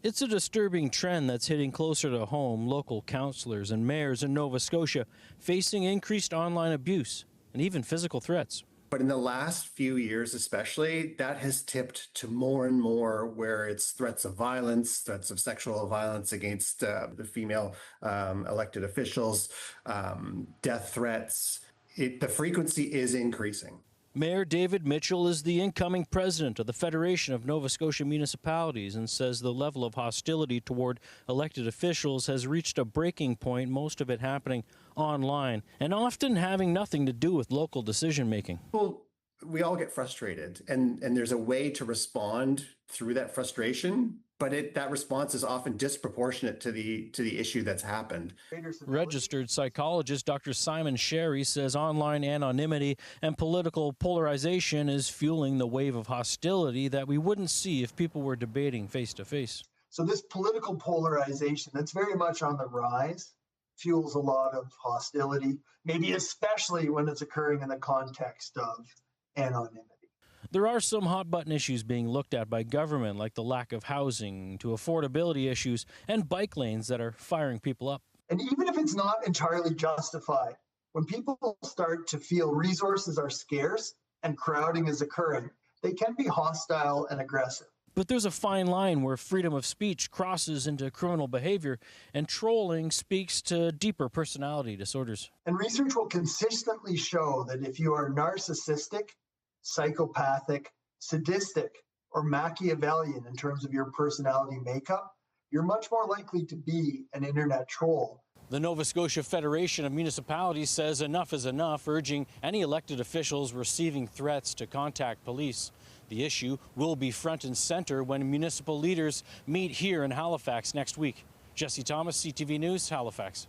It's a disturbing trend that's hitting closer to home. Local councillors and mayors in Nova Scotia facing increased online abuse and even physical threats. But in the last few years especially, that has tipped to more and more where it's threats of violence, threats of sexual violence against the female elected officials, death threats. The frequency is increasing. Mayor David Mitchell is the incoming president of the Federation of Nova Scotia Municipalities and says the level of hostility toward elected officials has reached a breaking point, most of it happening online and often having nothing to do with local decision making. Well, we all get frustrated and there's a way to respond through that frustration, but that response is often disproportionate to the issue that's happened. Registered psychologist Dr. Simon Sherry says online anonymity and political polarization is fueling the wave of hostility that we wouldn't see if people were debating face to face. So this political polarization that's very much on the rise fuels a lot of hostility, maybe especially when it's occurring in the context of anonymity. There are some hot button issues being looked at by government, like the lack of housing, to affordability issues and bike lanes that are firing people up. And even if it's not entirely justified, when people start to feel resources are scarce and crowding is occurring, they can be hostile and aggressive. But there's a fine line where freedom of speech crosses into criminal behavior and trolling speaks to deeper personality disorders. And research will consistently show that if you are narcissistic, psychopathic, sadistic, or Machiavellian in terms of your personality makeup, you're much more likely to be an internet troll. The Nova Scotia Federation of Municipalities says enough is enough, urging any elected officials receiving threats to contact police. The issue will be front and center when municipal leaders meet here in Halifax next week. Jesse Thomas, CTV News, Halifax.